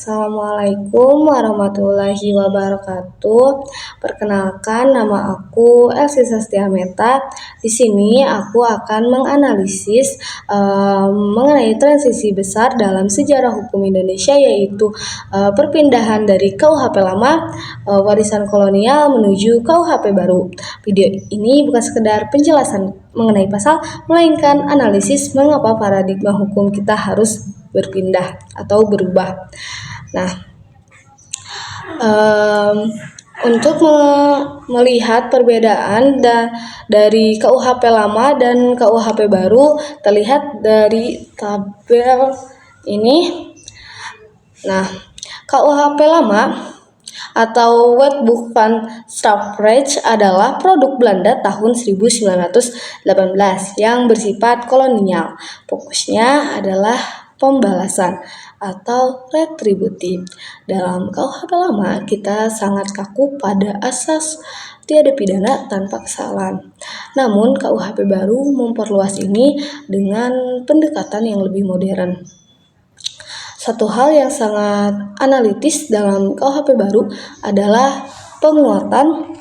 Assalamualaikum warahmatullahi wabarakatuh. Perkenalkan, nama aku Elsie Sastiameta. Di sini aku akan menganalisis mengenai transisi besar dalam sejarah hukum Indonesia, yaitu perpindahan dari KUHP lama, warisan kolonial menuju KUHP baru. Video ini bukan sekedar penjelasan mengenai pasal, melainkan analisis mengapa paradigma hukum kita harus berpindah atau berubah. Nah, untuk melihat perbedaan dari KUHP lama dan KUHP baru terlihat dari tabel ini. Nah, KUHP lama atau Wetboek van Strafrecht adalah produk Belanda tahun 1918 yang bersifat kolonial. Fokusnya adalah pembalasan atau retributif. Dalam KUHP lama, kita sangat kaku pada asas tiada pidana tanpa kesalahan. Namun, KUHP baru memperluas ini dengan pendekatan yang lebih modern. Satu hal yang sangat analitis dalam KUHP baru adalah penguatan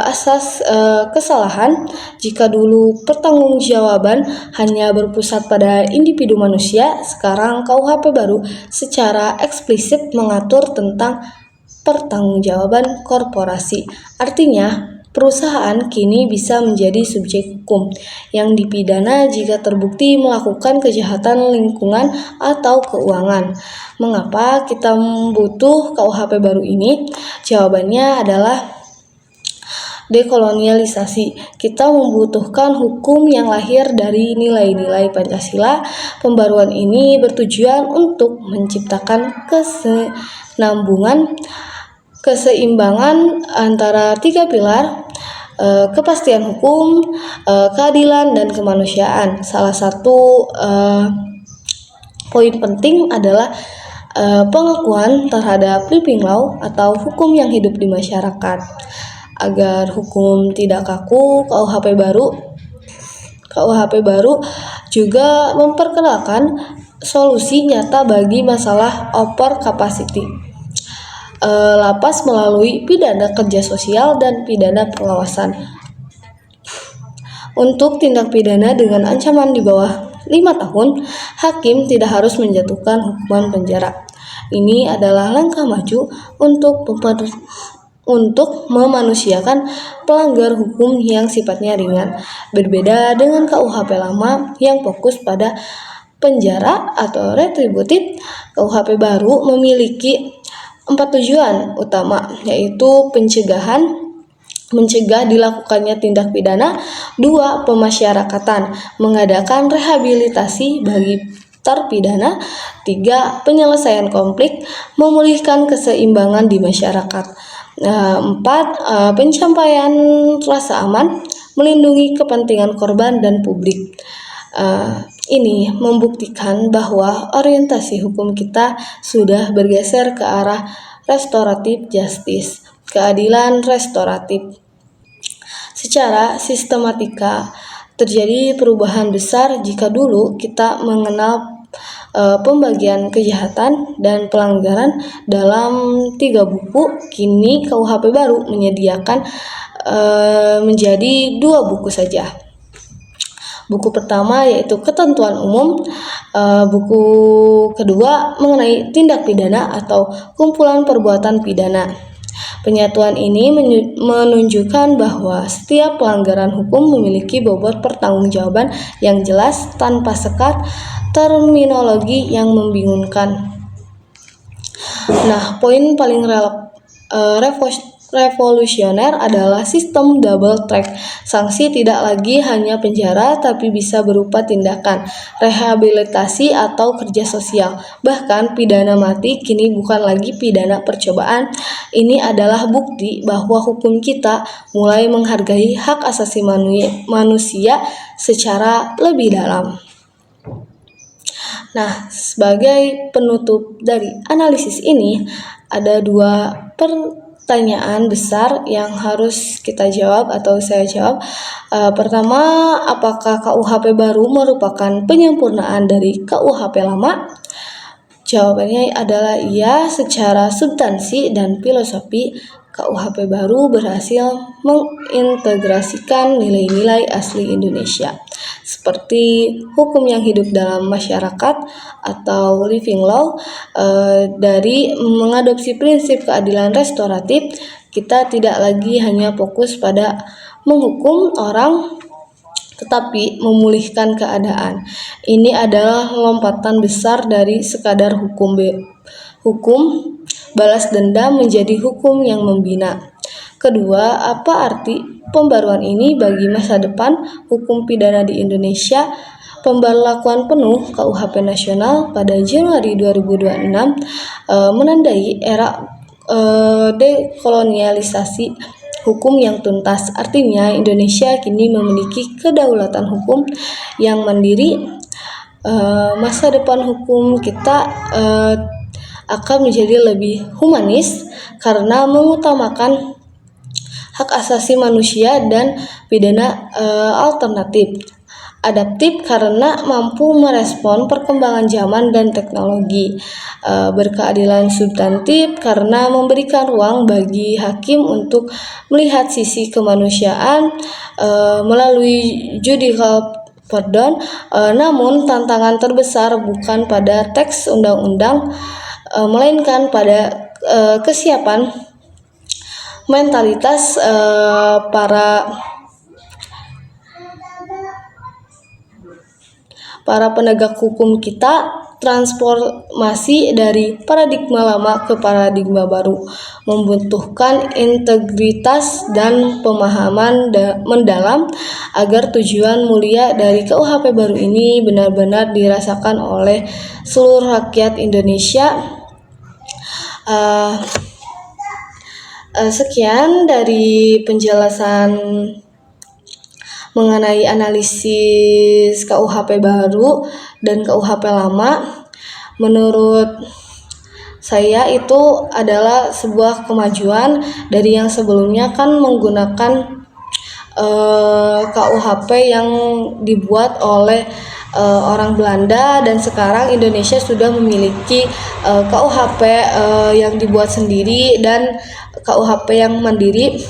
asas kesalahan. Jika dulu pertanggungjawaban hanya berpusat pada individu manusia, sekarang KUHP baru secara eksplisit mengatur tentang pertanggungjawaban korporasi. Artinya, perusahaan kini bisa menjadi subjek hukum yang dipidana jika terbukti melakukan kejahatan lingkungan atau keuangan. Mengapa kita butuh KUHP baru ini? Jawabannya adalah dekolonialisasi. Kita membutuhkan hukum yang lahir dari nilai-nilai Pancasila. Pembaruan ini bertujuan untuk menciptakan keseimbangan antara tiga pilar, kepastian hukum, keadilan, dan kemanusiaan. Salah satu poin penting adalah pengakuan terhadap living law atau hukum yang hidup di masyarakat. Agar hukum tidak kaku, KUHP baru juga memperkenalkan solusi nyata bagi masalah over capacity lapas melalui pidana kerja sosial dan pidana pengawasan. Untuk tindak pidana dengan ancaman di bawah 5 tahun, hakim tidak harus menjatuhkan hukuman penjara. Ini adalah langkah maju untuk memanusiakan pelanggar hukum yang sifatnya ringan. Berbeda dengan KUHP lama yang fokus pada penjara atau retributif, KUHP baru memiliki 4 tujuan utama, yaitu mencegah dilakukannya tindak pidana. 2. Pemasyarakatan, mengadakan rehabilitasi bagi terpidana. 3. Penyelesaian konflik, memulihkan keseimbangan di masyarakat. 4. Pencapaian rasa aman, melindungi kepentingan korban dan publik. Ini membuktikan bahwa orientasi hukum kita sudah bergeser ke arah restoratif justice, keadilan restoratif. Secara sistematika, terjadi perubahan besar jika dulu kita mengenal pembagian kejahatan dan pelanggaran dalam 3 buku. Kini KUHP baru menyediakan menjadi 2 buku saja. Buku pertama yaitu ketentuan umum, buku kedua mengenai tindak pidana atau kumpulan perbuatan pidana. Penyatuan ini menunjukkan bahwa setiap pelanggaran hukum memiliki bobot pertanggungjawaban yang jelas tanpa sekat terminologi yang membingungkan. Nah, poin paling revolusioner adalah sistem double track. Sanksi tidak lagi hanya penjara, tapi bisa berupa tindakan rehabilitasi atau kerja sosial. Bahkan pidana mati kini bukan lagi pidana percobaan. Ini adalah bukti bahwa hukum kita mulai menghargai hak asasi manusia secara lebih dalam. Nah, sebagai penutup dari analisis ini, ada 2 pertanyaan besar yang harus kita jawab atau saya jawab. Pertama, apakah KUHP baru merupakan penyempurnaan dari KUHP lama? Jawabannya adalah iya. Secara substansi dan filosofi, KUHP baru berhasil mengintegrasikan nilai-nilai asli Indonesia seperti hukum yang hidup dalam masyarakat atau living law. Dari mengadopsi prinsip keadilan restoratif, kita tidak lagi hanya fokus pada menghukum orang tetapi memulihkan keadaan. Ini adalah lompatan besar dari sekadar hukum balas dendam menjadi hukum yang membina. Kedua, apa arti pembaruan ini bagi masa depan hukum pidana di Indonesia? Pemberlakuan penuh KUHP nasional pada Januari 2026 menandai era dekolonialisasi hukum yang tuntas. Artinya Indonesia kini memiliki kedaulatan hukum yang mandiri. Masa depan hukum kita akan menjadi lebih humanis karena mengutamakan hak asasi manusia dan pidana alternatif. Adaptif karena mampu merespon perkembangan zaman dan teknologi. Berkeadilan substantif karena memberikan ruang bagi hakim untuk melihat sisi kemanusiaan melalui judicial pardon. Namun tantangan terbesar bukan pada teks undang-undang, melainkan pada kesiapan mentalitas para penegak hukum kita. Transformasi dari paradigma lama ke paradigma baru membutuhkan integritas dan pemahaman mendalam agar tujuan mulia dari KUHP baru ini benar-benar dirasakan oleh seluruh rakyat Indonesia. Sekian dari penjelasan mengenai analisis KUHP baru dan KUHP lama. Menurut saya itu adalah sebuah kemajuan dari yang sebelumnya kan menggunakan KUHP yang dibuat oleh orang Belanda, dan sekarang Indonesia sudah memiliki KUHP yang dibuat sendiri dan KUHP yang mandiri.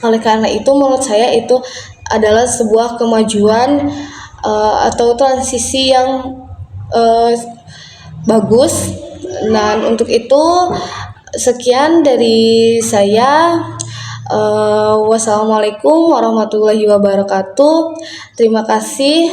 Oleh karena itu menurut saya itu adalah sebuah kemajuan atau transisi yang bagus. Dan untuk itu sekian dari saya. Wassalamualaikum warahmatullahi wabarakatuh. Terima kasih.